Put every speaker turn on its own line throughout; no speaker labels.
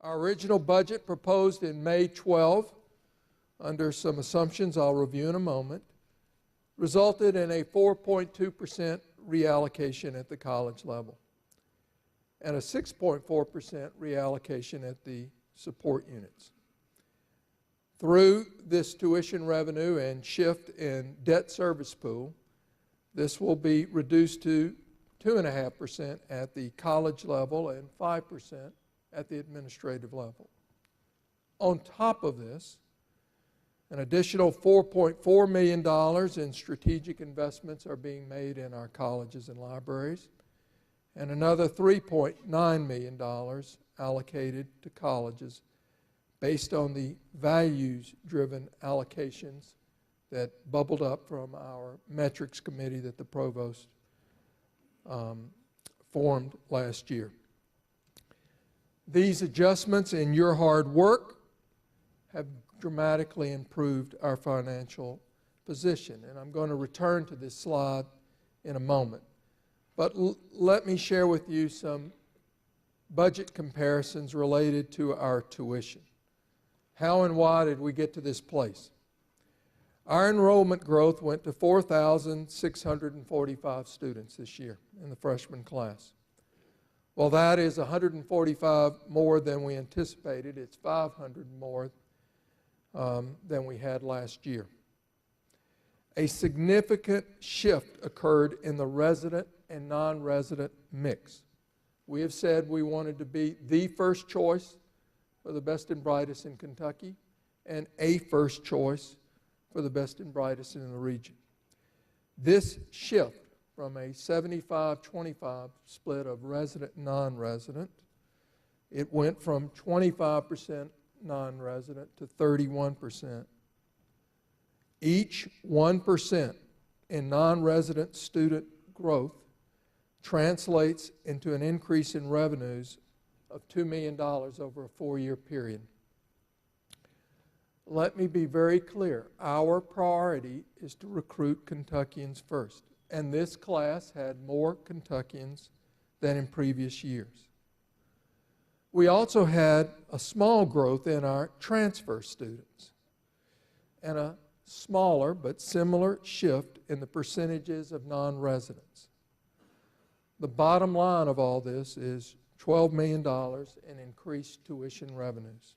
Our original budget proposed in May 12, under some assumptions I'll review in a moment, resulted in a 4.2% reallocation at the college level and a 6.4% reallocation at the support units. Through this tuition revenue and shift in debt service pool, this will be reduced to 2.5% at the college level and 5% at the administrative level. On top of this, an additional $4.4 million in strategic investments are being made in our colleges and libraries, and another $3.9 million allocated to colleges based on the values-driven allocations that bubbled up from our metrics committee that the provost formed last year. These adjustments in your hard work have dramatically improved our financial position, and I'm going to return to this slide in a moment. But let me share with you some budget comparisons related to our tuition. How and why did we get to this place? Our enrollment growth went to 4,645 students this year in the freshman class. Well, that is 145 more than we anticipated. It's 500 more than we had last year. A significant shift occurred in the resident and non-resident mix. We have said we wanted to be the first choice for the best and brightest in Kentucky and a first choice for the best and brightest in the region. This shift from a 75-25 split of resident and non-resident, it went from 25% non-resident to 31%. Each 1% in non-resident student growth translates into an increase in revenues of $2 million over a 4-year period. Let me be very clear. Our priority is to recruit Kentuckians first, and this class had more Kentuckians than in previous years. We also had a small growth in our transfer students and a smaller but similar shift in the percentages of non-residents. The bottom line of all this is $12 million in increased tuition revenues.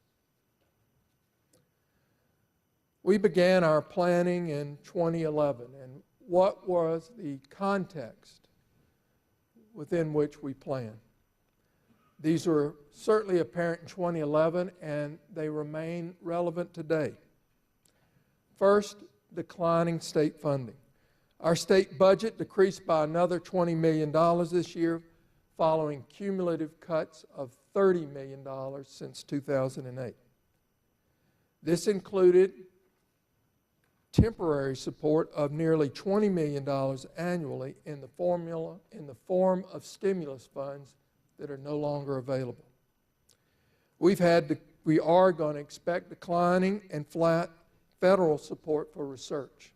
We began our planning in 2011, and what was the context within which we planned? These were certainly apparent in 2011, and they remain relevant today. First, declining state funding. Our state budget decreased by another $20 million this year, following cumulative cuts of $30 million since 2008. This included temporary support of nearly $20 million annually in the form of stimulus funds that are no longer available. We are going to expect declining and flat federal support for research.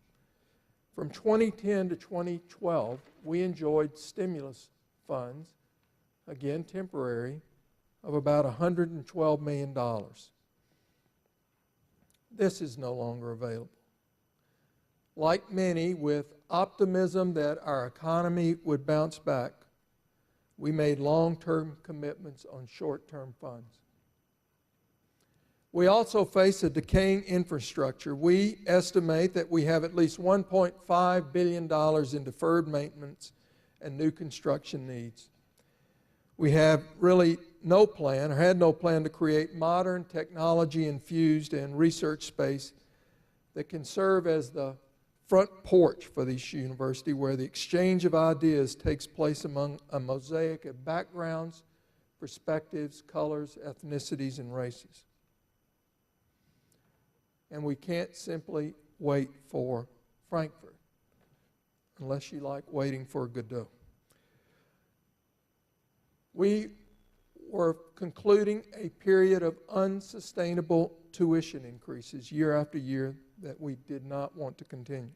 From 2010 to 2012, we enjoyed stimulus funds, again temporary, of about $112 million. This is no longer available. Like many, with optimism that our economy would bounce back, we made long-term commitments on short-term funds. We also face a decaying infrastructure. We estimate that we have at least $1.5 billion in deferred maintenance and new construction needs. We have really no plan, or had no plan, to create modern technology-infused and research space that can serve as the front porch for this university, where the exchange of ideas takes place among a mosaic of backgrounds, perspectives, colors, ethnicities, and races. And we can't simply wait for Frankfurt, unless you like waiting for Godot. We were concluding a period of unsustainable tuition increases year after year that we did not want to continue.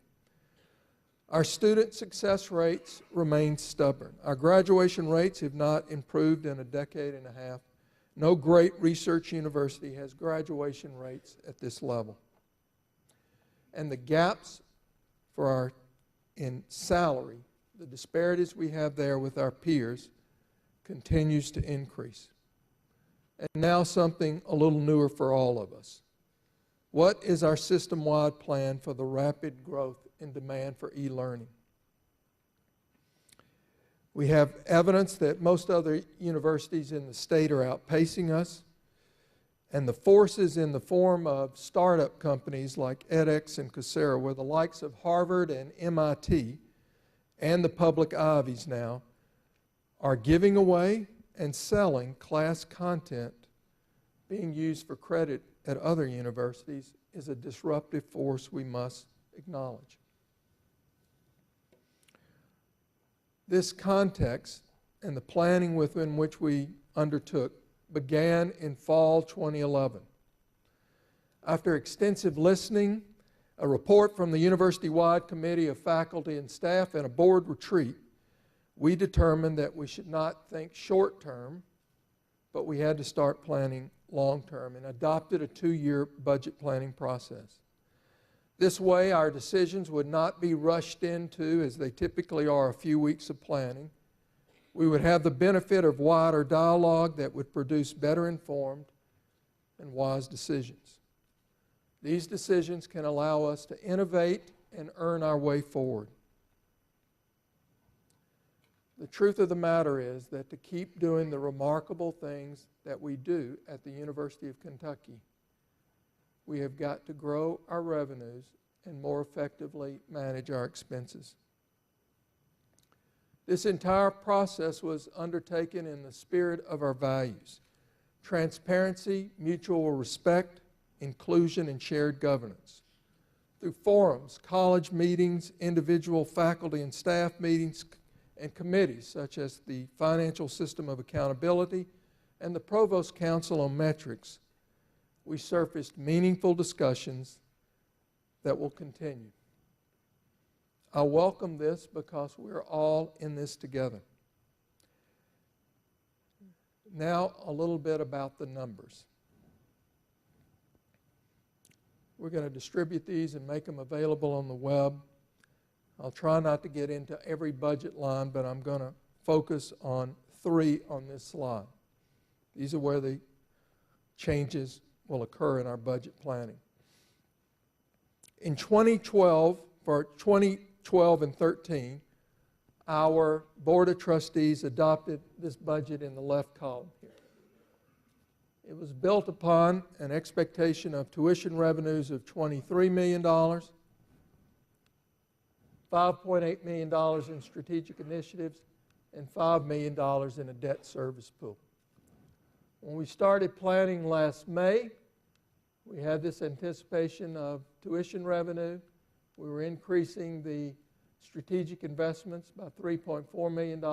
Our student success rates remain stubborn. Our graduation rates have not improved in a decade and a half, No great research university has graduation rates at this level. And the gaps for in salary, the disparities we have there with our peers, continues to increase. And now something a little newer for all of us. What is our system-wide plan for the rapid growth in demand for e-learning? We have evidence that most other universities in the state are outpacing us, and the forces in the form of startup companies like edX and Coursera, where the likes of Harvard and MIT and the public Ivies now are giving away and selling class content being used for credit at other universities, is a disruptive force we must acknowledge. This context and the planning within which we undertook began in fall 2011. After extensive listening, a report from the university-wide committee of faculty and staff, and a board retreat, we determined that we should not think short-term, but we had to start planning long-term, and adopted a 2-year budget planning process. This way, our decisions would not be rushed into, as they typically are, a few weeks of planning. We would have the benefit of wider dialogue that would produce better informed and wise decisions. These decisions can allow us to innovate and earn our way forward. The truth of the matter is that to keep doing the remarkable things that we do at the University of Kentucky, we have got to grow our revenues and more effectively manage our expenses. This entire process was undertaken in the spirit of our values: transparency, mutual respect, inclusion, and shared governance. Through forums, college meetings, individual faculty and staff meetings, and committees such as the Financial System of Accountability and the Provost Council on Metrics, we surfaced meaningful discussions that will continue. I welcome this because we're all in this together. Now, a little bit about the numbers. We're going to distribute these and make them available on the web. I'll try not to get into every budget line, but I'm going to focus on 3 on this slide. These are where the changes will occur in our budget planning. In 2012, for 2012 and 13, our Board of Trustees adopted this budget in the left column here. It was built upon an expectation of tuition revenues of $23 million, $5.8 million in strategic initiatives, and $5 million in a debt service pool. When we started planning last May, we had this anticipation of tuition revenue. We were increasing the strategic investments by $3.4 million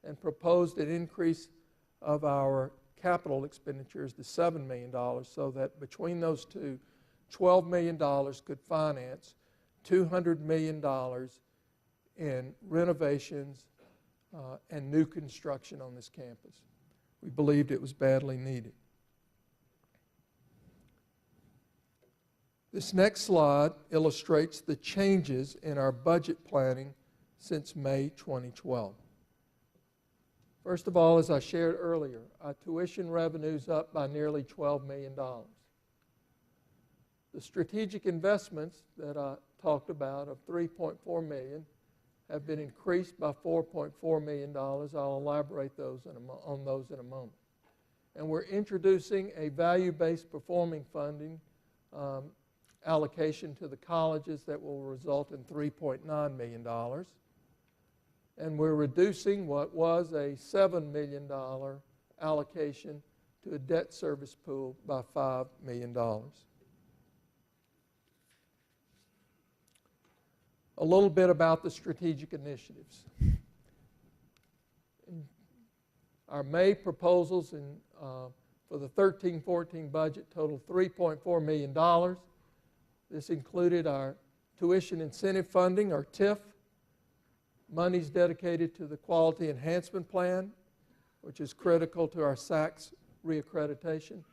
and proposed an increase of our capital expenditures to $7 million, so that between those two, $12 million could finance $200 million in renovations and new construction on this campus. We believed it was badly needed. This next slide illustrates the changes in our budget planning since May 2012. First of all, as I shared earlier, our tuition revenue's up by nearly $12 million. The strategic investments that I talked about of $3.4 million have been increased by $4.4 million. I'll elaborate on those in a moment. And we're introducing a value-based performing funding allocation to the colleges that will result in $3.9 million. And we're reducing what was a $7 million allocation to a debt service pool by $5 million. A little bit about the strategic initiatives. Our May proposals for the 13-14 budget totaled $3.4 million. This included our tuition incentive funding, our TIF, monies dedicated to the Quality Enhancement Plan, which is critical to our SACS reaccreditation,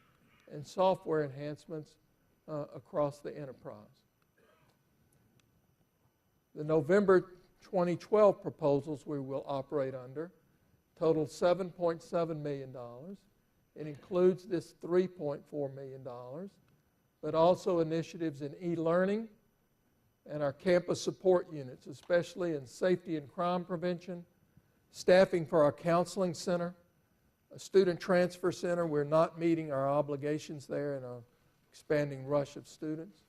and software enhancements across the enterprise. The November 2012 proposals we will operate under total $7.7 million. It includes this $3.4 million, but also initiatives in e-learning and our campus support units, especially in safety and crime prevention, staffing for our counseling center, a student transfer center. We're not meeting our obligations there in an expanding rush of students.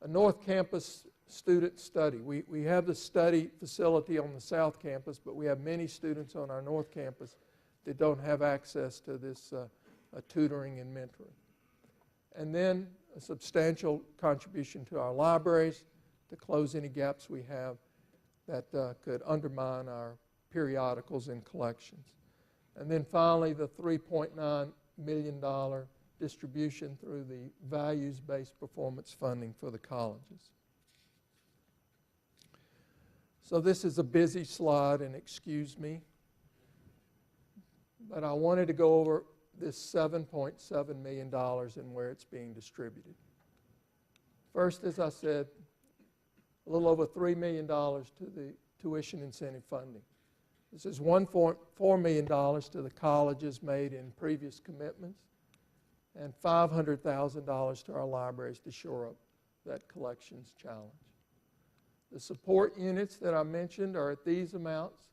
A North Campus student study. We have the study facility on the South Campus, but we have many students on our North Campus that don't have access to this tutoring and mentoring. And then a substantial contribution to our libraries to close any gaps we have that could undermine our periodicals and collections. And then finally, the $3.9 million distribution through the values-based performance funding for the colleges. So this is a busy slide, and excuse me, but I wanted to go over this $7.7 million and where it's being distributed. First, as I said, a little over $3 million to the tuition incentive funding. This is $1.4 million to the colleges made in previous commitments, and $500,000 to our libraries to shore up that collections challenge. The support units that I mentioned are at these amounts: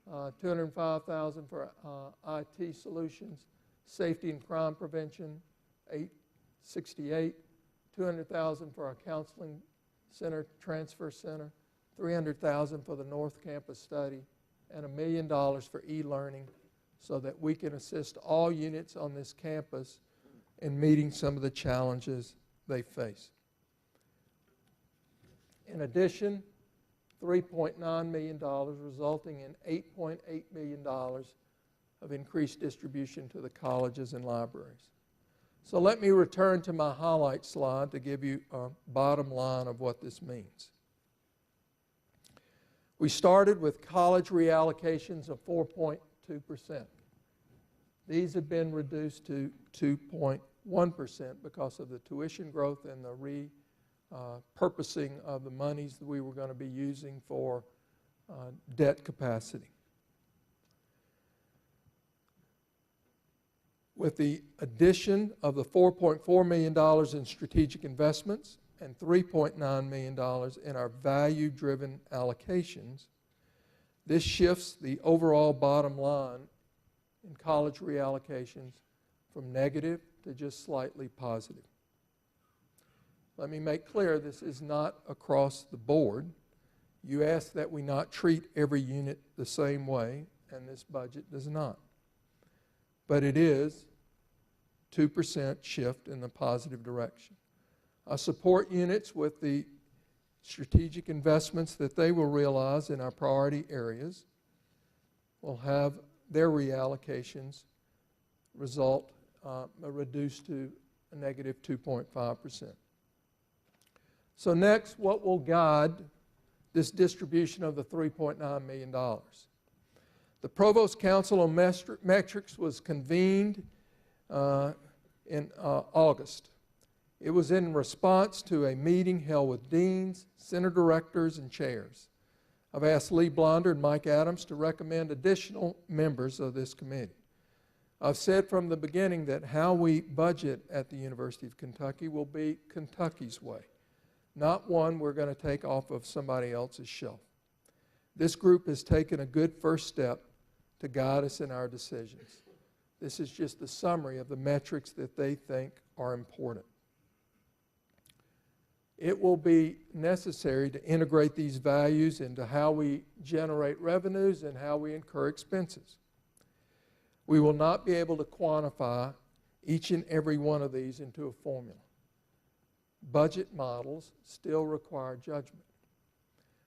$205,000 for IT solutions, safety and crime prevention, $868,000, $200,000 for our counseling center, transfer center, $300,000 for the North Campus study, and $1 million for e-learning, so that we can assist all units on this campus in meeting some of the challenges they face. In addition, $3.9 million, resulting in $8.8 million of increased distribution to the colleges and libraries. So let me return to my highlight slide to give you a bottom line of what this means. We started with college reallocations of 4.2%. These have been reduced to 2.1% because of the tuition growth and the repurposing of the monies that we were going to be using for debt capacity. With the addition of the $4.4 million in strategic investments and $3.9 million in our value-driven allocations, this shifts the overall bottom line in college reallocations from negative to just slightly positive. Let me make clear, this is not across the board. You ask that we not treat every unit the same way, and this budget does not. But it is 2% shift in the positive direction. I support units with the strategic investments that they will realize in our priority areas will have their reallocations result reduced to a negative 2.5%. So next, what will guide this distribution of the $3.9 million? The Provost Council on Metrics was convened in August. It was in response to a meeting held with deans, center directors, and chairs. I've asked Lee Blonder and Mike Adams to recommend additional members of this committee. I've said from the beginning that how we budget at the University of Kentucky will be Kentucky's way, not one we're going to take off of somebody else's shelf. This group has taken a good first step to guide us in our decisions. This is just a summary of the metrics that they think are important. It will be necessary to integrate these values into how we generate revenues and how we incur expenses. We will not be able to quantify each and every one of these into a formula. Budget models still require judgment.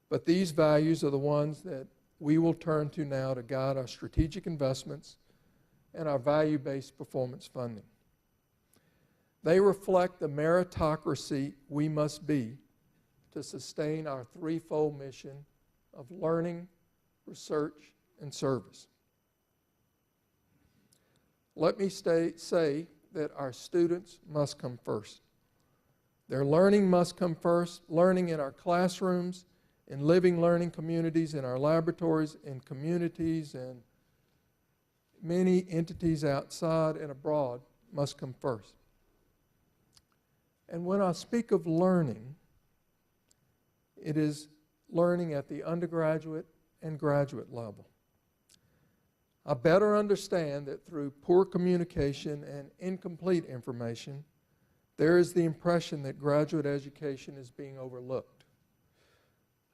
But these values are the ones that we will turn to now to guide our strategic investments and our value-based performance funding. They reflect the meritocracy we must be to sustain our threefold mission of learning, research, and service. let me say that our students must come first. Their learning must come first, learning in our classrooms, in living learning communities, in our laboratories, in communities, and many entities outside and abroad must come first. And when I speak of learning, it is learning at the undergraduate and graduate level. I better understand that through poor communication and incomplete information, there is the impression that graduate education is being overlooked.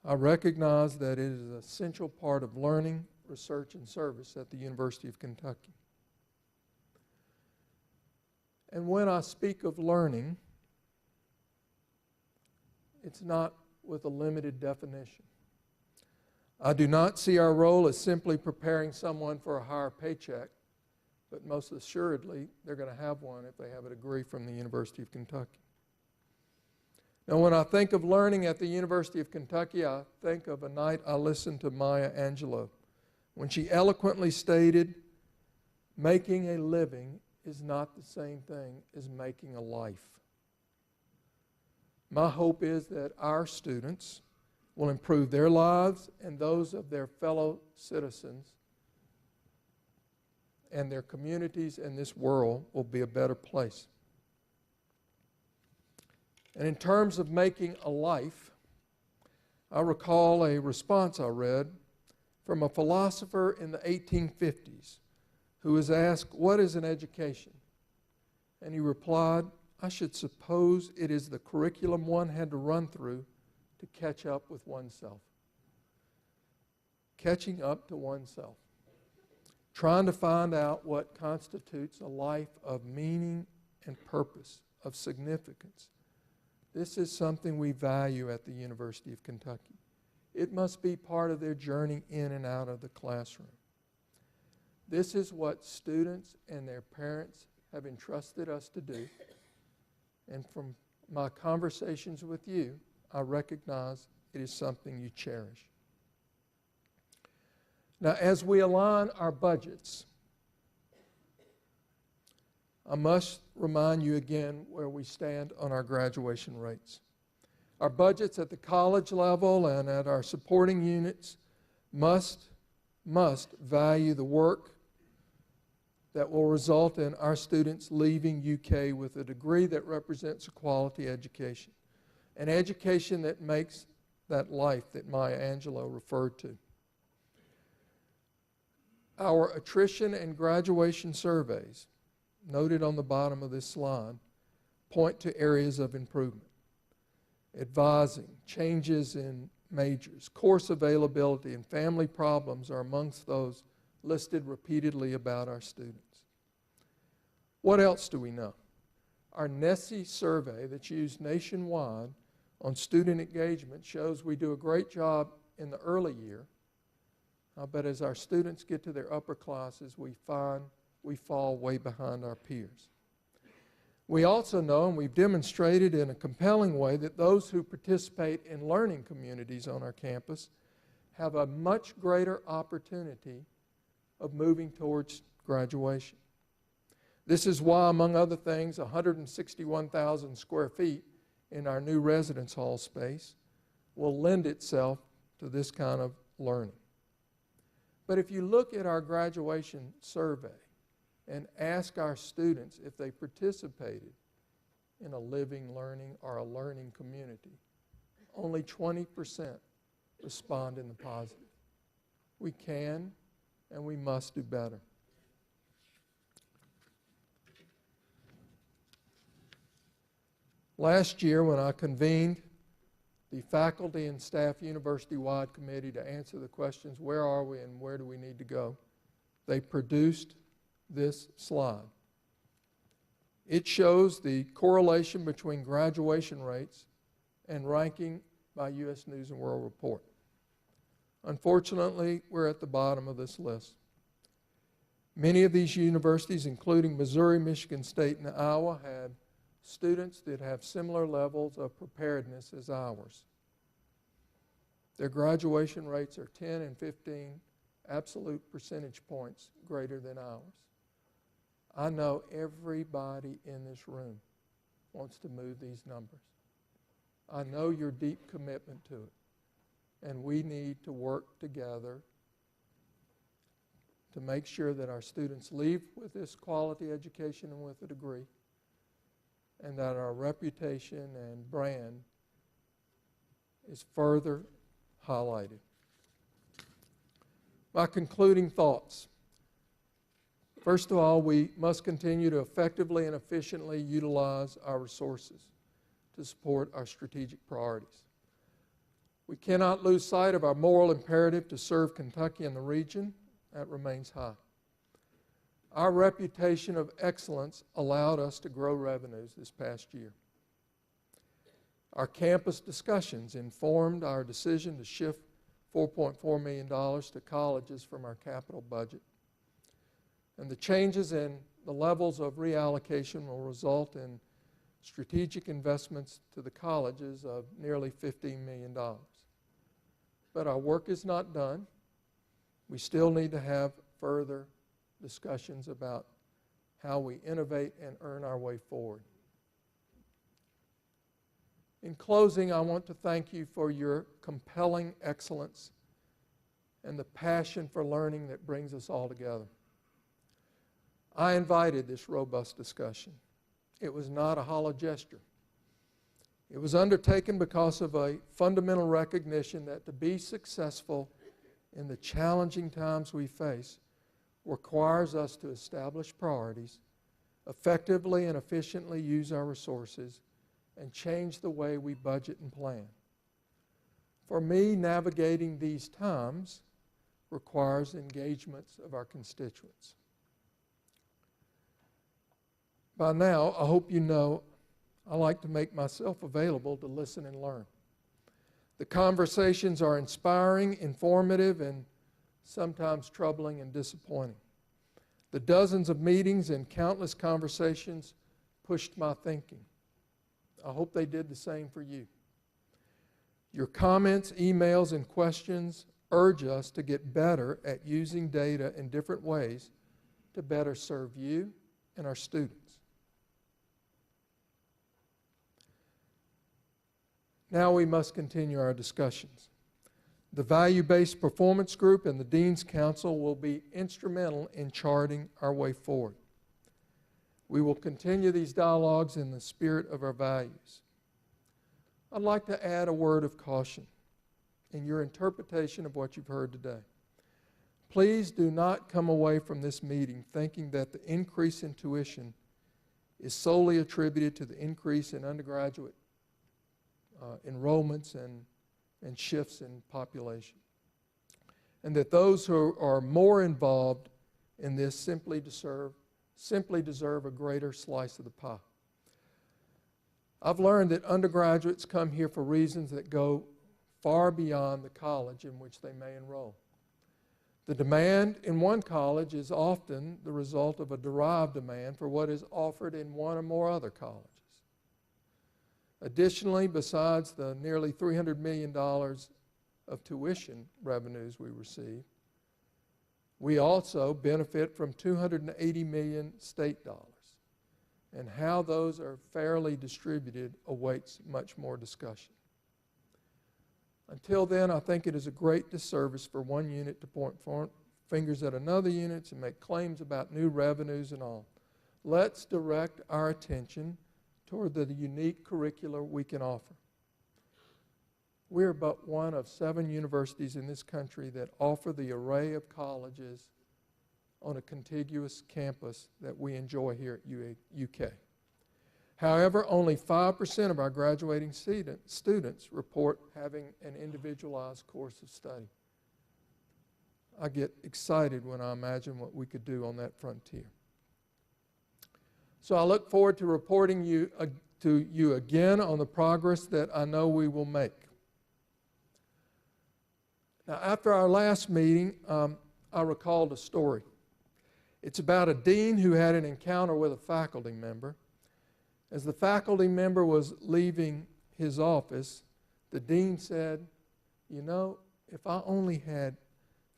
I recognize that it is an essential part of learning, research, and service at the University of Kentucky. And when I speak of learning, it's not with a limited definition. I do not see our role as simply preparing someone for a higher paycheck, but most assuredly, they're going to have one if they have a degree from the University of Kentucky. Now, when I think of learning at the University of Kentucky, I think of a night I listened to Maya Angelou when she eloquently stated, making a living is not the same thing as making a life. My hope is that our students will improve their lives and those of their fellow citizens, and their communities and this world will be a better place. And in terms of making a life, I recall a response I read from a philosopher in the 1850s who was asked, "What is an education?" And he replied, "I should suppose it is the curriculum one had to run through to catch up with oneself." Catching up to oneself. Trying to find out what constitutes a life of meaning and purpose, of significance. This is something we value at the University of Kentucky. It must be part of their journey in and out of the classroom. This is what students and their parents have entrusted us to do. And from my conversations with you, I recognize it is something you cherish. Now, as we align our budgets, I must remind you again where we stand on our graduation rates. Our budgets at the college level and at our supporting units must value the work that will result in our students leaving UK with a degree that represents a quality education, an education that makes that life that Maya Angelou referred to. Our attrition and graduation surveys, noted on the bottom of this slide, point to areas of improvement. Advising, changes in majors, course availability, and family problems are amongst those listed repeatedly about our students. What else do we know? Our NESE survey that's used nationwide on student engagement shows we do a great job in the early year, but as our students get to their upper classes, we find we fall way behind our peers. We also know, and we've demonstrated in a compelling way, that those who participate in learning communities on our campus have a much greater opportunity of moving towards graduation. This is why, among other things, 161,000 square feet in our new residence hall space will lend itself to this kind of learning. But if you look at our graduation survey and ask our students if they participated in a living learning or a learning community, only 20% respond in the positive. We can and we must do better. Last year, when I convened the faculty and staff university-wide committee to answer the questions, where are we and where do we need to go, they produced this slide. It shows the correlation between graduation rates and ranking by U.S. News & World Report. Unfortunately, we're at the bottom of this list. Many of these universities, including Missouri, Michigan State, and Iowa, had students that have similar levels of preparedness as ours. Their graduation rates are 10 and 15 absolute percentage points greater than ours. I know everybody in this room wants to move these numbers. I know your deep commitment to it. And we need to work together to make sure that our students leave with this quality education and with a degree, and that our reputation and brand is further highlighted. My concluding thoughts. First of all, we must continue to effectively and efficiently utilize our resources to support our strategic priorities. We cannot lose sight of our moral imperative to serve Kentucky and the region. That remains high. Our reputation of excellence allowed us to grow revenues this past year. Our campus discussions informed our decision to shift $4.4 million to colleges from our capital budget. And the changes in the levels of reallocation will result in strategic investments to the colleges of nearly $15 million. But our work is not done. We still need to have further discussions about how we innovate and earn our way forward. In closing, I want to thank you for your compelling excellence and the passion for learning that brings us all together. I invited this robust discussion. It was not a hollow gesture. It was undertaken because of a fundamental recognition that to be successful in the challenging times we face requires us to establish priorities, effectively and efficiently use our resources, and change the way we budget and plan. For me, navigating these times requires engagements of our constituents. By now, I hope you know I like to make myself available to listen and learn. The conversations are inspiring, informative, and sometimes troubling and disappointing. The dozens of meetings and countless conversations pushed my thinking. I hope they did the same for you. Your comments, emails, and questions urge us to get better at using data in different ways to better serve you and our students. Now we must continue our discussions. The Value-Based Performance Group and the Dean's Council will be instrumental in charting our way forward. We will continue these dialogues in the spirit of our values. I'd like to add a word of caution in your interpretation of what you've heard today. Please do not come away from this meeting thinking that the increase in tuition is solely attributed to the increase in undergraduate enrollments and shifts in population, and that those who are more involved in this simply deserve a greater slice of the pie. I've learned that undergraduates come here for reasons that go far beyond the college in which they may enroll. The demand in one college is often the result of a derived demand for what is offered in one or more other colleges. Additionally, besides the nearly $300 million of tuition revenues we receive, we also benefit from $280 million state dollars. And how those are fairly distributed awaits much more discussion. Until then, I think it is a great disservice for one unit to point fingers at another unit and make claims about new revenues and all. Let's direct our attention toward the unique curricula we can offer. We're but one of 7 universities in this country that offer the array of colleges on a contiguous campus that we enjoy here at UK. However, only 5% of our graduating students report having an individualized course of study. I get excited when I imagine what we could do on that frontier. So I look forward to reporting to you again on the progress that I know we will make. Now, after our last meeting, I recalled a story. It's about a dean who had an encounter with a faculty member. As the faculty member was leaving his office, the dean said, "You know, if I only had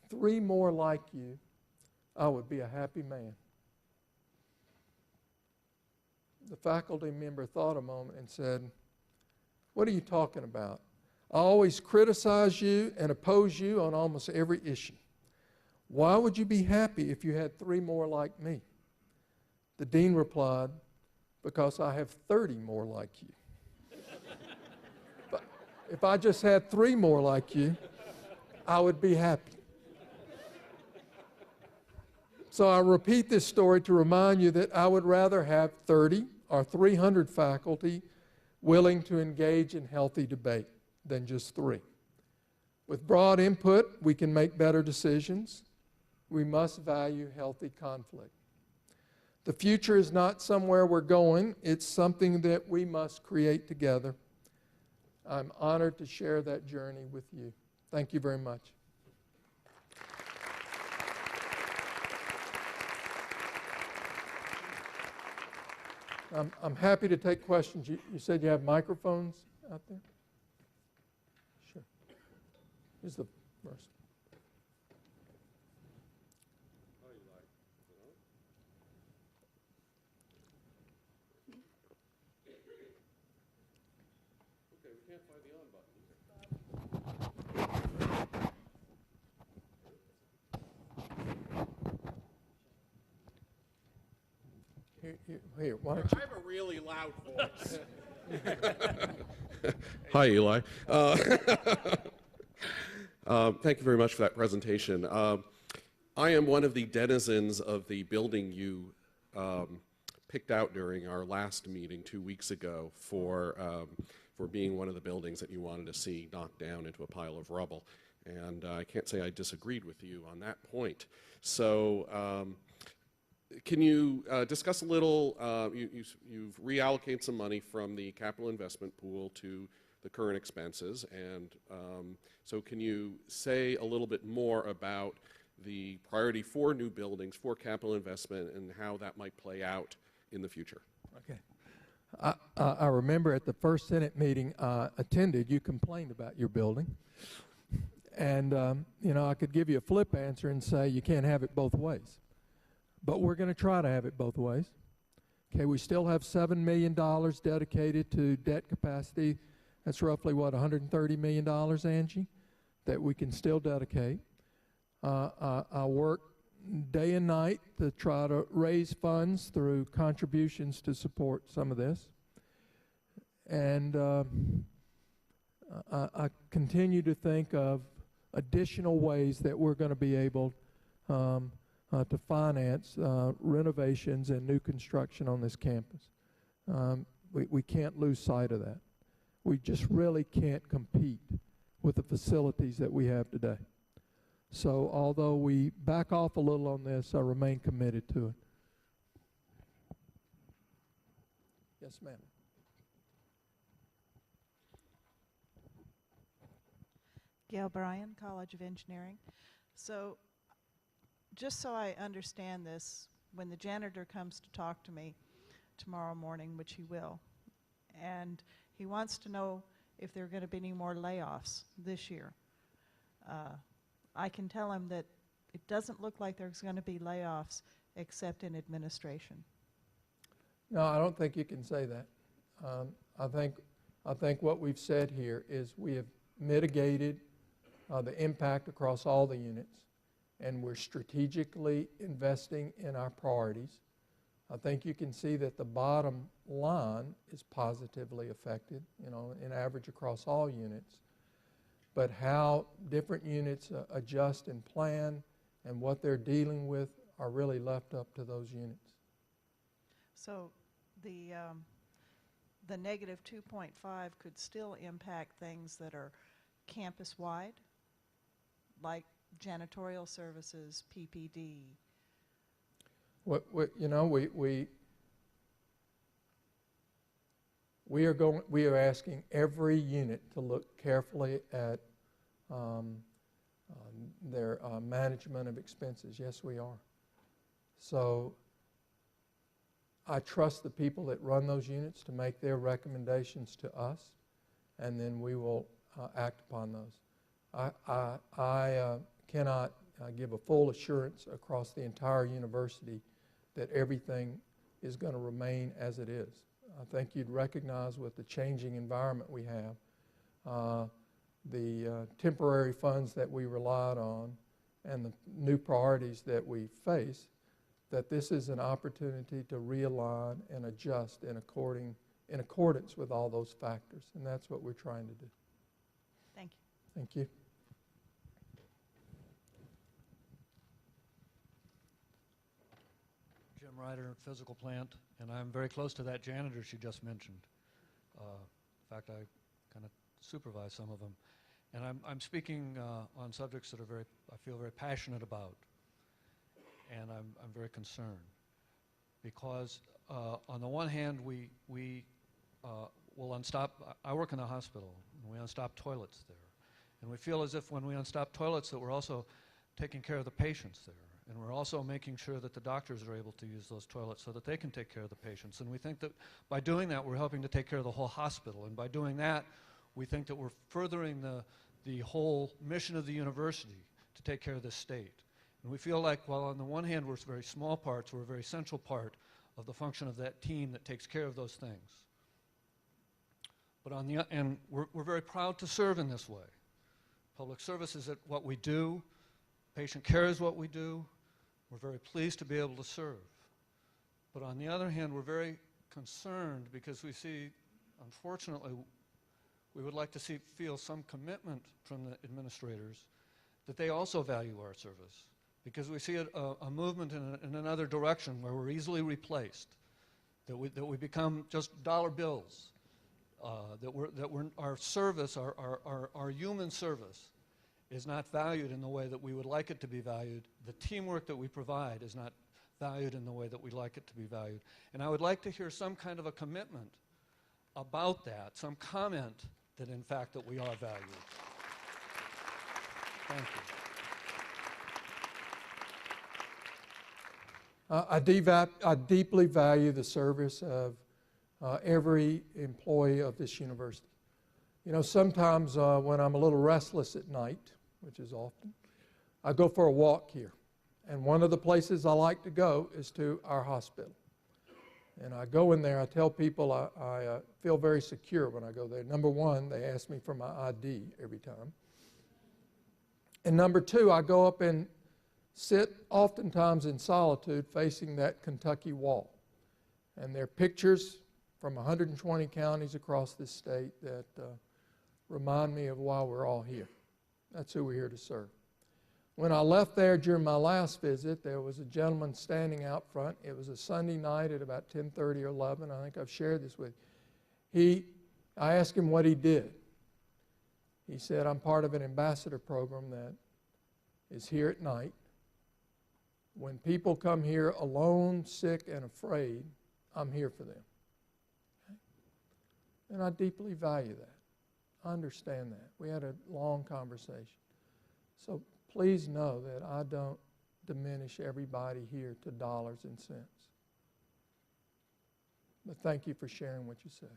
3 more like you, I would be a happy man." The faculty member thought a moment and said, "What are you talking about? I always criticize you and oppose you on almost every issue. Why would you be happy if you had 3 more like me?" The dean replied, "Because I have 30 more like you." But if I just had 3 more like you, I would be happy. So I repeat this story to remind you that I would rather have 30 or 300 faculty willing to engage in healthy debate than just 3. With broad input, we can make better decisions. We must value healthy conflict. The future is not somewhere we're going. It's something that we must create together. I'm honored to share that journey with you. Thank you very much. I'm happy to take questions. You said you have microphones out there? Sure. Here's the first.
Okay, we can't find the on button either.
Here, why don't you?
I have a really loud voice. Hi, Eli. Thank you very much for that presentation. I am one of the denizens of the building you picked out during our last meeting 2 weeks ago for being one of the buildings that you wanted to see knocked down into a pile of rubble. And I can't say I disagreed with you on that point. So can you discuss a little, you've reallocated some money from the capital investment pool to the current expenses, and so can you say a little bit more about the priority for new buildings, for capital investment, and how that might play out in the future?
Okay. I remember at the first Senate meeting I attended, you complained about your building. And, you know, I could give you a flip answer and say you can't have it both ways. But we're going to try to have it both ways. Okay, we still have $7 million dedicated to debt capacity. That's roughly, what, $130 million, Angie, that we can still dedicate. I work day and night to try to raise funds through contributions to support some of this. And I continue to think of additional ways that we're going to be able to finance renovations and new construction on this campus. We can't lose sight of that. We just really can't compete with the facilities that we have today. So although we back off a little on this, I remain committed to it. Yes, ma'am.
Gail Bryan, College of Engineering. So just so I understand this, when the janitor comes to talk to me tomorrow morning, which he will, and he wants to know if there are going to be any more layoffs this year, I can tell him that it doesn't look like there's going to be layoffs except in administration.
No, I don't think you can say that. I think what we've said here is we have mitigated the impact across all the units, and we're strategically investing in our priorities. I think you can see that the bottom line is positively affected, you know, in average across all units. But how different units adjust and plan and what they're dealing with are really left up to those units.
So the negative 2.5 could still impact things that are campus-wide, like janitorial services, PPD.
You know, we are asking every unit to look carefully at their management of expenses. Yes, we are. So I trust the people that run those units to make their recommendations to us, and then we will act upon those. I cannot give a full assurance across the entire university that everything is going to remain as it is. I think you'd recognize with the changing environment we have, the temporary funds that we relied on and the new priorities that we face, that this is an opportunity to realign and adjust in accordance with all those factors, and that's what we're trying to do.
Thank you.
Thank you.
Jim Ryder, physical plant, and I'm very close to that janitor she just mentioned. In fact, I kind of supervise some of them. And I'm speaking on subjects that I feel very passionate about. And I'm very concerned. Because on the one hand, we will unstop, I work in a hospital, and we unstop toilets there. And we feel as if when we unstop toilets that we're also taking care of the patients there. And we're also making sure that the doctors are able to use those toilets so that they can take care of the patients. And we think that by doing that, we're helping to take care of the whole hospital. And by doing that, we think that we're furthering the whole mission of the university to take care of this state. And we feel like, while on the one hand we're very small parts, we're a very central part of the function of that team that takes care of those things. But and we're very proud to serve in this way. Public service is what we do. Patient care is what we do. We're very pleased to be able to serve. But on the other hand, we're very concerned because we see, unfortunately, we would like to feel some commitment from the administrators that they also value our service, because we see a movement in another direction where we're easily replaced, that we become just dollar bills, our service, our human service, is not valued in the way that we would like it to be valued. The teamwork that we provide is not valued in the way that we'd like it to be valued. And I would like to hear some kind of a commitment about that, some comment that in fact that we are valued. Thank you.
I deeply value the service of every employee of this university. You know, sometimes when I'm a little restless at night, which is often, I go for a walk here. And one of the places I like to go is to our hospital. And I go in there, I tell people I feel very secure when I go there. Number one, they ask me for my ID every time. And number two, I go up and sit oftentimes in solitude facing that Kentucky wall. And there are pictures from 120 counties across this state that remind me of why we're all here. That's who we're here to serve. When I left there during my last visit, there was a gentleman standing out front. It was a Sunday night at about 10:30 or 11. I think I've shared this with you. I asked him what he did. He said, I'm part of an ambassador program that is here at night. When people come here alone, sick, and afraid, I'm here for them. Okay? And I deeply value that. I understand that. We had a long conversation. So please know that I don't diminish everybody here to dollars and cents. But thank you for sharing what you said.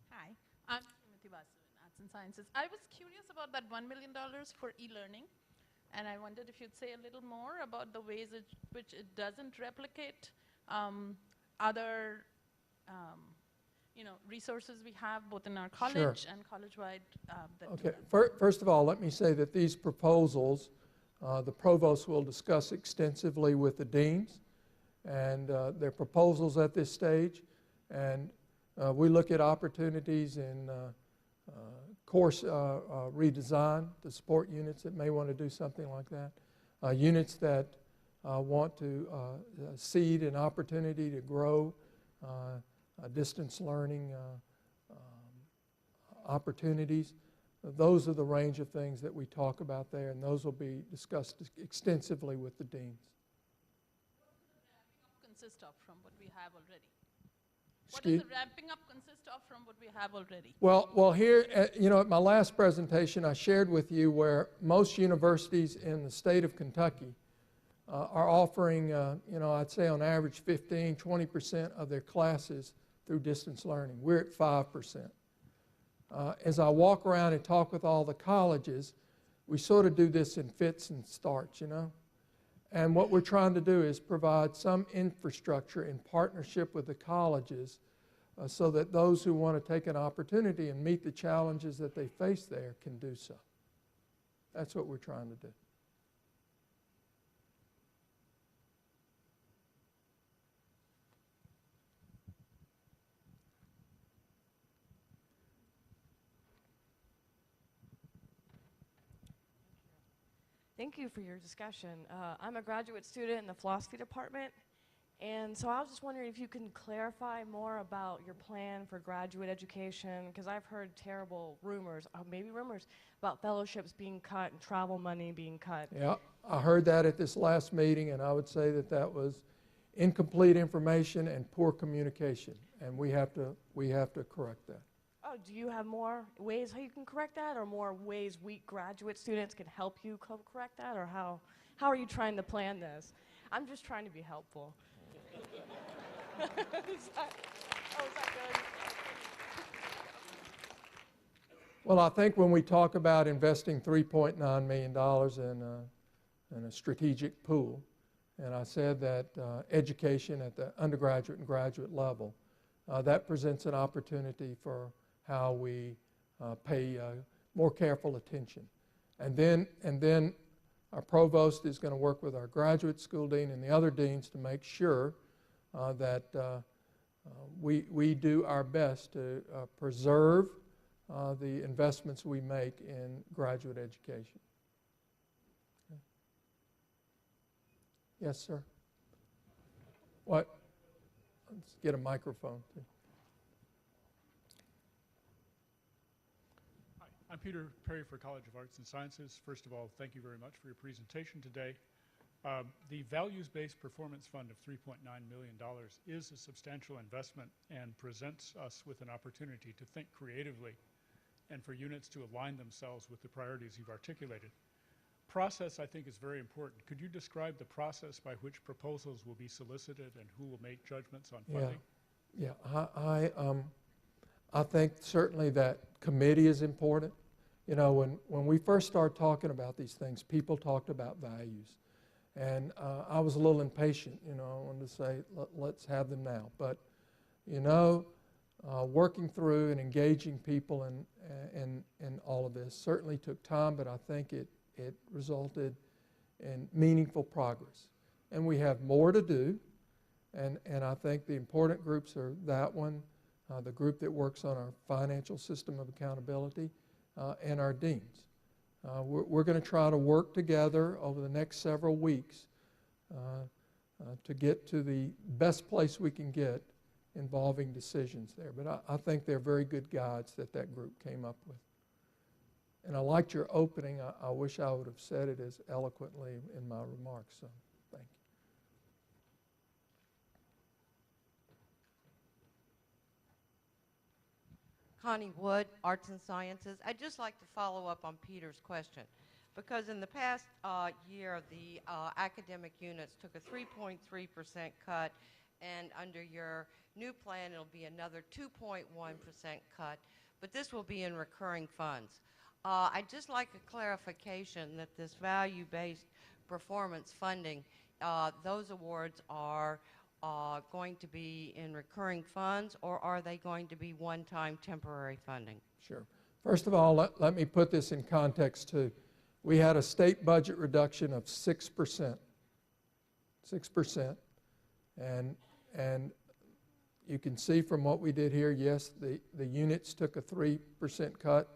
Hi, I'm Srimati Basu in Arts and Sciences. I was curious about that $1 million for e-learning, and I wondered if you'd say a little more about the ways in which it doesn't replicate other resources we have both in our college and college-wide.
Okay, first of all, let me say that these proposals, the provost will discuss extensively with the deans, and their proposals at this stage, and we look at opportunities in course redesign to support units that may want to do something like that, units that want to seed an opportunity to grow distance learning opportunities. Those are the range of things that we talk about there, and those will be discussed extensively with the deans.
What does the ramping up consist of from what we have already? What does the ramping up consist of from what we have already?
Well, here, at my last presentation, I shared with you where most universities in the state of Kentucky are offering, I'd say on average 15, 20% of their classes through distance learning. We're at 5%. As I walk around and talk with all the colleges, we sort of do this in fits and starts, you know. And what we're trying to do is provide some infrastructure in partnership with the colleges so that those who want to take an opportunity and meet the challenges that they face there can do so. That's what we're trying to do.
Thank you for your discussion. I'm a graduate student in the philosophy department, and so I was just wondering if you can clarify more about your plan for graduate education, because I've heard terrible rumors, maybe rumors, about fellowships being cut and travel money being cut.
Yeah, I heard that at this last meeting, and I would say that that was incomplete information and poor communication, and we have to correct that.
Oh, do you have more ways how you can correct that, or more ways we graduate students can help you correct that, or how are you trying to plan this? I'm just trying to be helpful. Is that good?
Well, I think when we talk about investing $3.9 million in a strategic pool, and I said that education at the undergraduate and graduate level, that presents an opportunity for how we pay more careful attention. And then our provost is going to work with our graduate school dean and the other deans to make sure that we do our best to preserve the investments we make in graduate education. Okay. Yes, sir. What? Let's get a microphone, too.
I'm Peter Perry for College of Arts and Sciences. First of all, thank you very much for your presentation today. The Values-Based Performance Fund of $3.9 million is a substantial investment and presents us with an opportunity to think creatively and for units to align themselves with the priorities you've articulated. Process, I think, is very important. Could you describe the process by which proposals will be solicited and who will make judgments on funding?
Yeah, I think certainly that committee is important. You know, when we first started talking about these things, people talked about values. And I was a little impatient, you know, I wanted to say, let's have them now. But, you know, working through and engaging people in all of this certainly took time, but I think it resulted in meaningful progress. And we have more to do, and I think the important groups are that one, the group that works on our financial system of accountability, and our deans. We're going to try to work together over the next several weeks to get to the best place we can get involving decisions there. But I think they're very good guides that group came up with. And I liked your opening. I wish I would have said it as eloquently in my remarks, so thank you.
Connie Wood, Arts and Sciences. I'd just like to follow up on Peter's question, because in the past year, the academic units took a 3.3% cut, and under your new plan, it'll be another 2.1% cut, but this will be in recurring funds. I'd just like a clarification that this value-based performance funding, those awards are going to be in recurring funds, or are they going to be one-time temporary funding?
Sure. First of all, let me put this in context too. We had a state budget reduction of 6%. 6%. And you can see from what we did here, yes, the units took a 3% cut,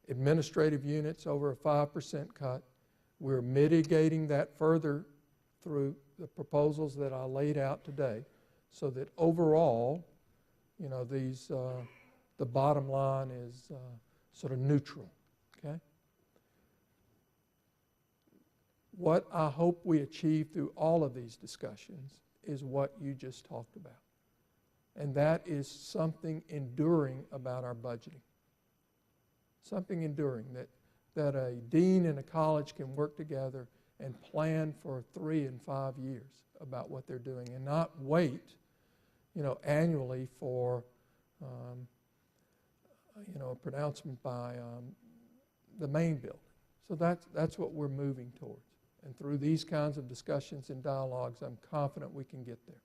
administrative units over a 5% cut. We're mitigating that further through the proposals that I laid out today, so that overall, you know, these the bottom line is sort of neutral. Okay. What I hope we achieve through all of these discussions is what you just talked about, and that is something enduring about our budgeting. Something enduring that a dean and a college can work together and plan for 3 and 5 years about what they're doing, and not wait, annually for, a pronouncement by the main building. So that's what we're moving towards. And through these kinds of discussions and dialogues, I'm confident we can get there.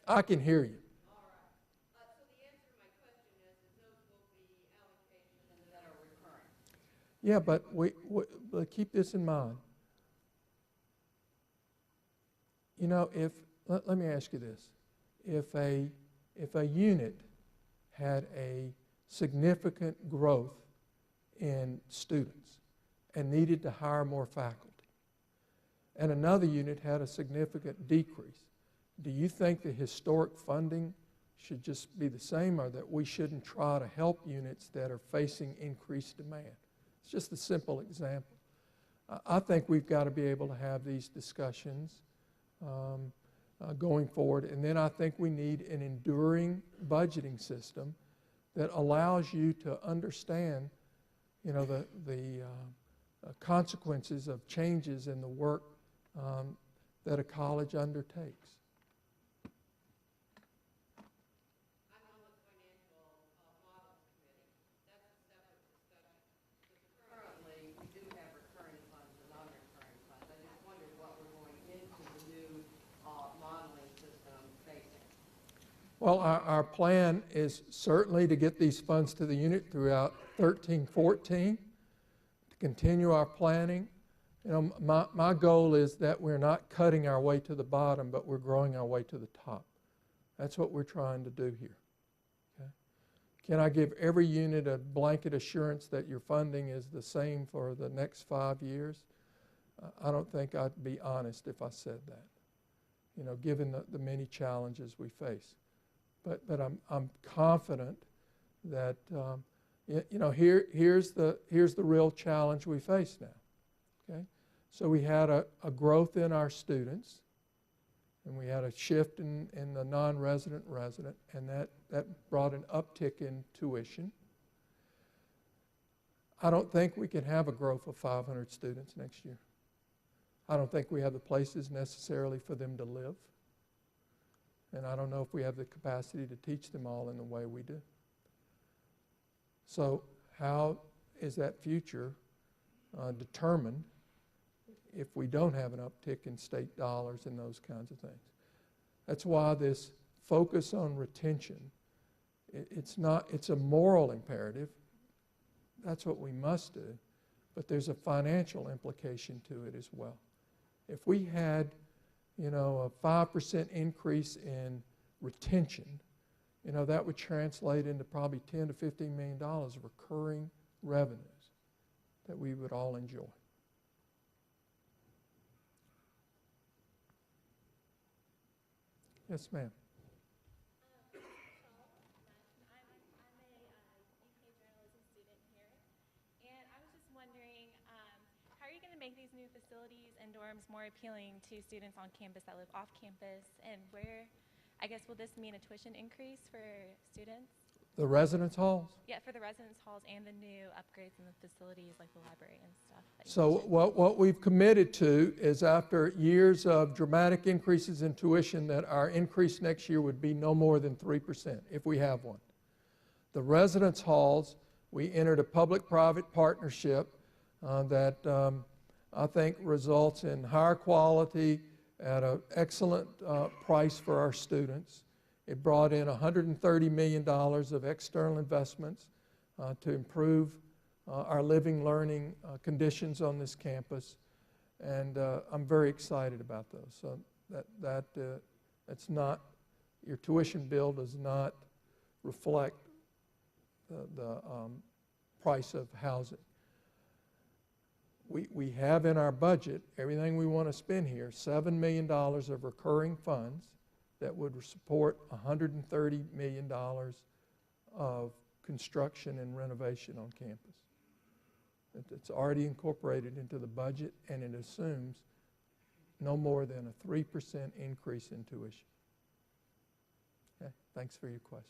I can hear you.
All right. So the answer to my question is those will be allocations that are recurring.
Yeah, but but keep this in mind. Let me ask you this. If a unit had a significant growth in students and needed to hire more faculty, and another unit had a significant decrease, do you think the historic funding should just be the same, or that we shouldn't try to help units that are facing increased demand? It's just a simple example. I think we've got to be able to have these discussions going forward, and then I think we need an enduring budgeting system that allows you to understand, the consequences of changes in the work that a college undertakes.
I'm on the financial models committee. That's a separate discussion. Because currently, we do have recurring funds and non-recurring funds. I just wondered what we're going into the new modeling system facing.
Well, our plan is certainly to get these funds to the unit throughout 13-14, to continue our planning. My goal is that we're not cutting our way to the bottom, but we're growing our way to the top. That's what we're trying to do here. Okay? Can I give every unit a blanket assurance that your funding is the same for the next 5 years? I don't think I'd be honest if I said that, given the many challenges we face. But I'm confident that here's the real challenge we face now. Okay, so we had a growth in our students, and we had a shift in the non-resident resident, and that brought an uptick in tuition. I don't think we can have a growth of 500 students next year. I don't think we have the places necessarily for them to live. And I don't know if we have the capacity to teach them all in the way we do. So how is that future determined if we don't have an uptick in state dollars and those kinds of things? That's why this focus on retention, it's a moral imperative. That's what we must do. But there's a financial implication to it as well. If we had a 5% increase in retention, that would translate into probably $10 to $15 million of recurring revenues that we would all enjoy. Yes, ma'am.
Make these new facilities and dorms more appealing to students on campus that live off campus, and where, I guess, will this mean a tuition increase for students?
The residence halls?
Yeah, for the residence halls and the new upgrades in the facilities like the library and stuff.
So what we've committed to is, after years of dramatic increases in tuition, that our increase next year would be no more than 3% if we have one. The residence halls, we entered a public-private partnership that I think results in higher quality at an excellent price for our students. It brought in $130 million of external investments to improve our living, learning conditions on this campus, and I'm very excited about those. So that's not, your tuition bill does not reflect the price of housing. We have in our budget, everything we want to spend here, $7 million of recurring funds that would support $130 million of construction and renovation on campus. It's already incorporated into the budget, and it assumes no more than a 3% increase in tuition. Okay, thanks for your question.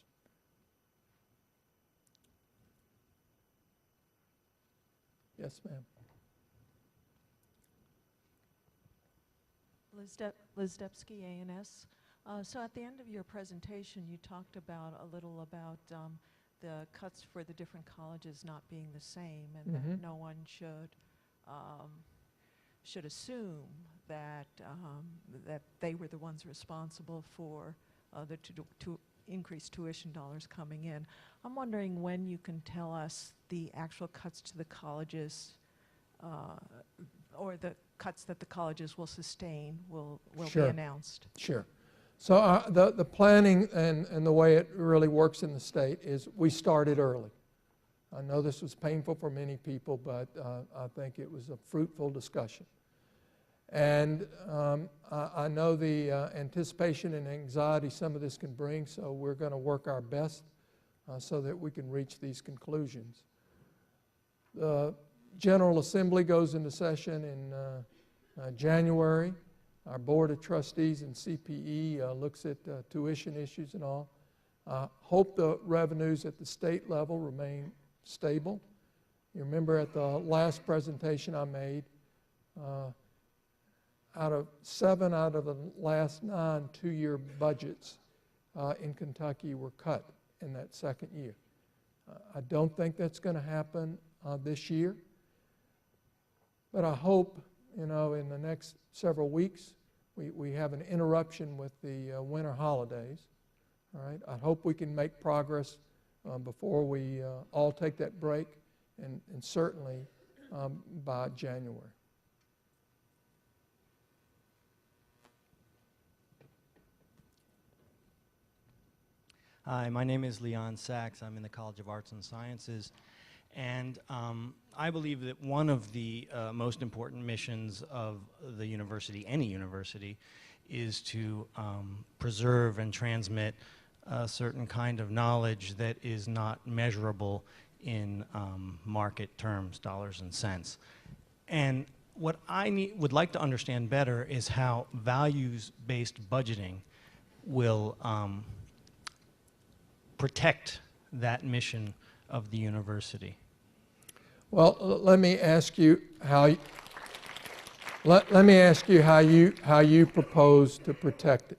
Yes, ma'am.
Liz Depsky, ANS. So at the end of your presentation, you talked about a little about the cuts for the different colleges not being the same, and that no one should assume that that they were the ones responsible for the increased tuition dollars coming in. I'm wondering when you can tell us the actual cuts to the colleges, or the cuts that the colleges will sustain will
Sure.
be announced.
Sure. So the planning and the way it really works in the state is we started early. I know this was painful for many people, but I think it was a fruitful discussion. And I know the anticipation and anxiety some of this can bring, so we're going to work our best so that we can reach these conclusions. The General Assembly goes into session in January. Our Board of Trustees and CPE looks at tuition issues and all. Hope the revenues at the state level remain stable. You remember at the last presentation I made, seven out of the last 9 two-year budgets in Kentucky were cut in that second year. I don't think that's going to happen this year, but I hope, in the next several weeks, we have an interruption with the winter holidays. All right, I hope we can make progress before we all take that break, and certainly by January.
Hi, my name is Leon Sachs. I'm in the College of Arts and Sciences. And I believe that one of the most important missions of the university, any university, is to preserve and transmit a certain kind of knowledge that is not measurable in market terms, dollars and cents. And what I would like to understand better is how values-based budgeting will protect that mission of the university.
Well, let me ask you how. Let me ask you how you propose to protect it.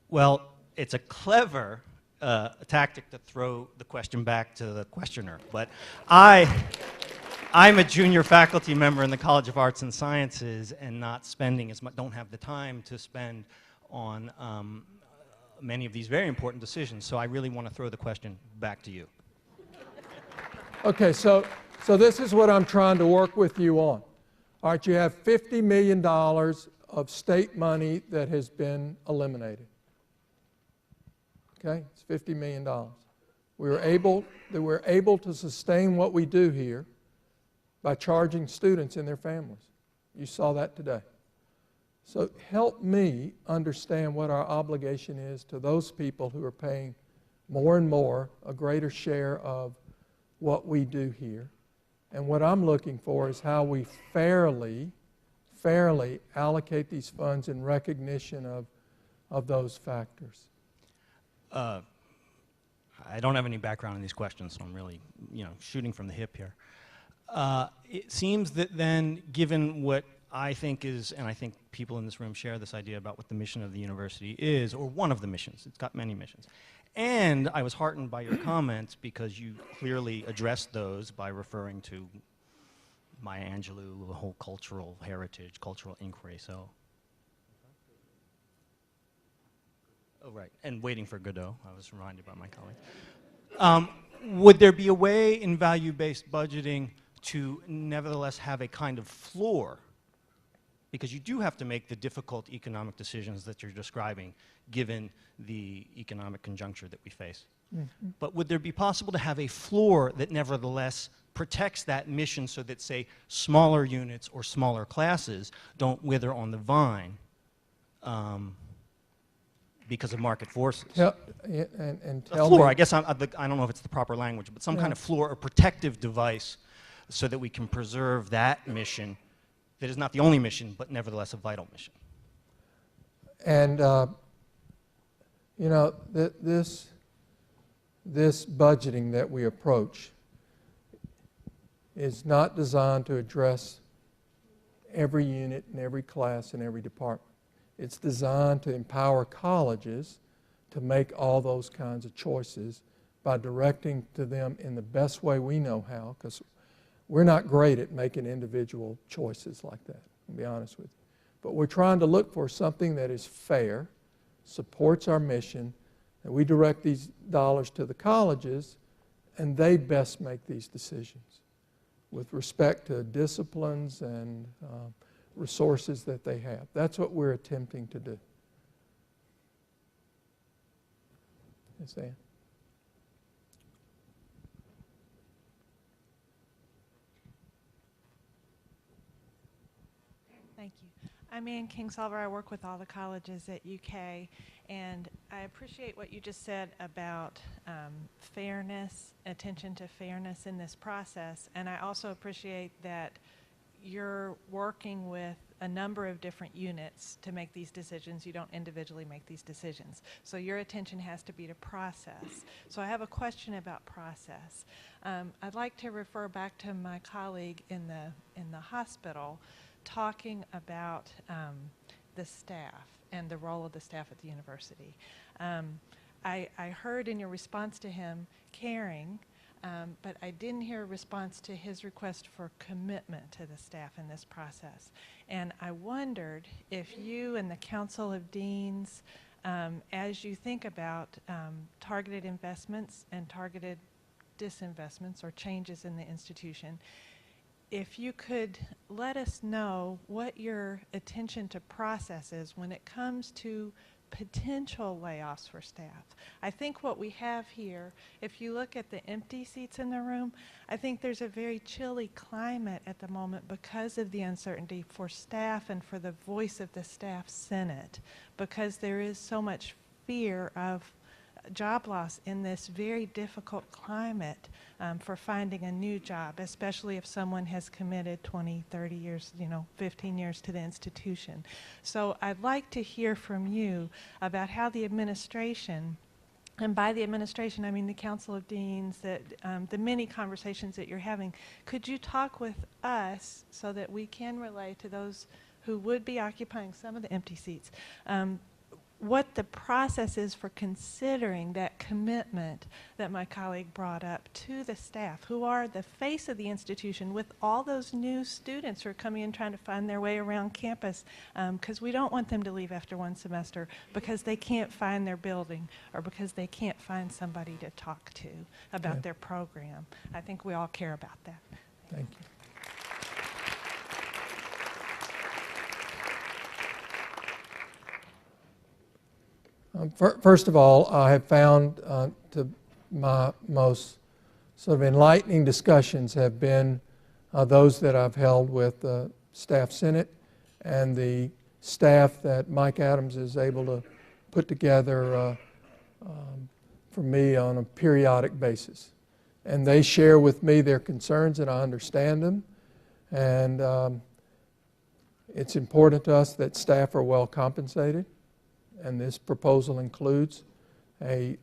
Well, it's a clever tactic to throw the question back to the questioner, but I'm a junior faculty member in the College of Arts and Sciences and not spending as much, don't have the time to spend on many of these very important decisions, so I really want to throw the question back to you.
Okay, so this is what I'm trying to work with you on. All right, you have $50 million of state money that has been eliminated. Okay, it's $50 million. We're able to sustain what we do here by charging students and their families. You saw that today. So help me understand what our obligation is to those people who are paying more and more, a greater share of what we do here. And what I'm looking for is how we fairly allocate these funds in recognition of those factors.
I don't have any background in these questions, so I'm really, shooting from the hip here. It seems that then, given what I think is, and I think people in this room share this idea about what the mission of the university is, or one of the missions, it's got many missions. And I was heartened by your comments because you clearly addressed those by referring to Maya Angelou, the whole cultural heritage, cultural inquiry, so. Oh, right, and waiting for Godot, I was reminded by my colleague. Would there be a way in value-based budgeting to nevertheless have a kind of floor? Because you do have to make the difficult economic decisions that you're describing, given the economic conjuncture that we face. Mm-hmm. But would there be possible to have a floor that nevertheless protects that mission so that, say, smaller units or smaller classes don't wither on the vine because of market forces?
Yeah, and tell
a floor,
me.
I guess I don't know if it's the proper language, but some kind of floor, a protective device so that we can preserve that mission that is not the only mission, but nevertheless a vital mission.
And, this budgeting that we approach, is not designed to address every unit and every class and every department. It's designed to empower colleges to make all those kinds of choices by directing to them in the best way we know how, because we're not great at making individual choices like that, I'll be honest with you. But we're trying to look for something that is fair, supports our mission, and we direct these dollars to the colleges, and they best make these decisions with respect to disciplines and resources that they have. That's what we're attempting to do. Yes, Ann?
Thank you. I'm Ann Kingsolver. I work with all the colleges at UK, and I appreciate what you just said about fairness, attention to fairness in this process, and I also appreciate that you're working with a number of different units to make these decisions. You don't individually make these decisions. So your attention has to be to process. So I have a question about process. I'd like to refer back to my colleague in the hospital talking about the staff and the role of the staff at the university. I heard in your response to him caring, but I didn't hear a response to his request for commitment to the staff in this process. And I wondered if you and the Council of Deans, as you think about targeted investments and targeted disinvestments or changes in the institution, if you could let us know what your attention to process is when it comes to potential layoffs for staff. I think what we have here, if you look at the empty seats in the room, I think there's a very chilly climate at the moment because of the uncertainty for staff and for the voice of the staff senate, because there is so much fear of job loss in this very difficult climate for finding a new job, especially if someone has committed 20, 30 years, 15 years to the institution. So I'd like to hear from you about how the administration, and by the administration I mean the Council of Deans, that the many conversations that you're having, could you talk with us so that we can relay to those who would be occupying some of the empty seats what the process is for considering that commitment that my colleague brought up to the staff, who are the face of the institution with all those new students who are coming in trying to find their way around campus, because we don't want them to leave after one semester because they can't find their building or because they can't find somebody to talk to about their program. I think we all care about that.
Thank you. First of all, I have found to my most sort of enlightening discussions have been those that I've held with the Staff Senate and the staff that Mike Adams is able to put together for me on a periodic basis. And they share with me their concerns, and I understand them. And it's important to us that staff are well compensated. And this proposal includes a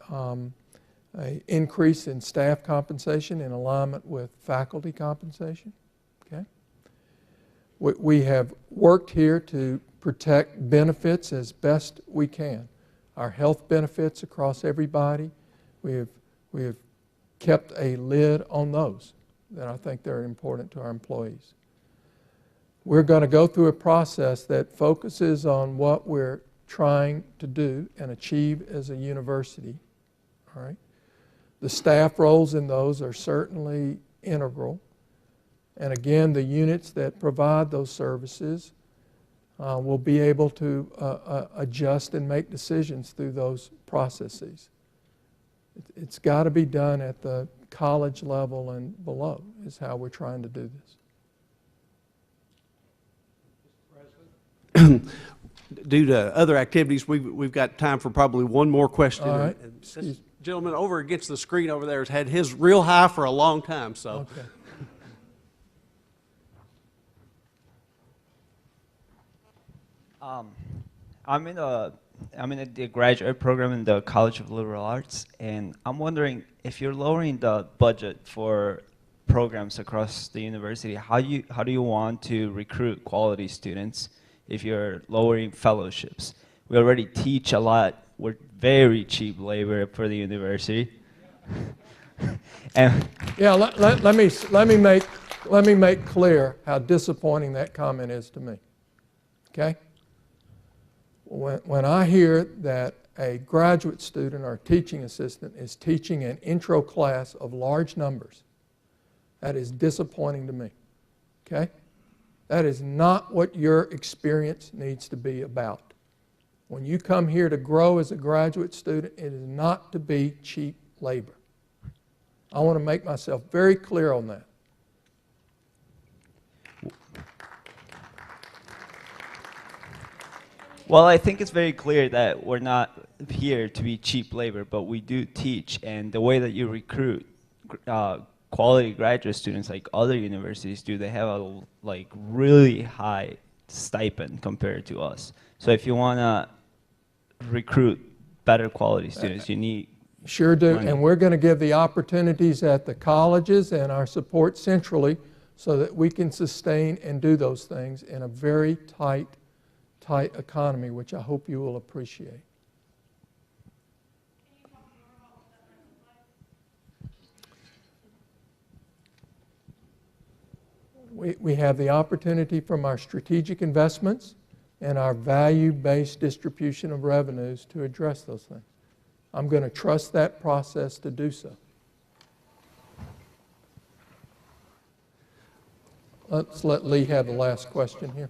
increase in staff compensation in alignment with faculty compensation. Okay. We have worked here to protect benefits as best we can. Our health benefits across everybody, we have kept a lid on those that I think they're important to our employees. We're going to go through a process that focuses on what we're trying to do and achieve as a university. All right. The staff roles in those are certainly integral. And again, the units that provide those services will be able to adjust and make decisions through those processes. It's got to be done at the college level and below is how we're trying to do
this. Due to other activities, we've got time for probably one more question.
All right.
And this gentleman over against the screen over there has had his real high for a long time. So.
Okay.
I'm in the graduate program in the College of Liberal Arts, and I'm wondering if you're lowering the budget for programs across the university, how do you want to recruit quality students if you're lowering fellowships? We already teach a lot. We're very cheap labor for the university. And
Yeah, let me make clear how disappointing that comment is to me. Okay? When I hear that a graduate student or teaching assistant is teaching an intro class of large numbers, that is disappointing to me. Okay? That is not what your experience needs to be about. When you come here to grow as a graduate student, it is not to be cheap labor. I want to make myself very clear on that.
well, I think it's very clear that we're not here to be cheap labor, but we do teach, and the way that you recruit quality graduate students like other universities do, they have a really high stipend compared to us. So if you want to recruit better quality students, you need
Sure do,
money.
and we're going to give the opportunities at the colleges and our support centrally so that we can sustain and do those things in a very tight economy, which I hope you will appreciate. We have the opportunity from our strategic investments and our value-based distribution of revenues to address those things. I'm going to trust that process to do so. Let's let Lee have the last question here.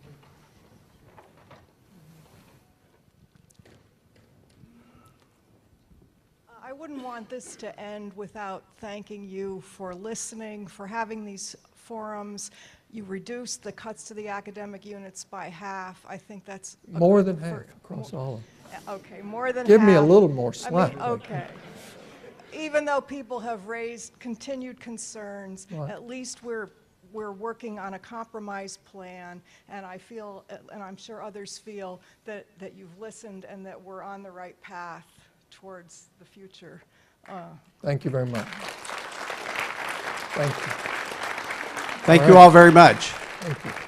I wouldn't want this to end without thanking you for listening, for having these forums. You reduced the cuts to the academic units by half. I think that's
More than half across all of them.
Okay, more than
Give
half.
me a little more
I
slack.
mean, okay. Even though people have raised continued concerns,
Right.
at least we're working on a compromise plan, and I feel, and I'm sure others feel, that you've listened and that we're on the right path towards the future.
Thank you very much. Thank you.
Thank you all very much.
Thank you.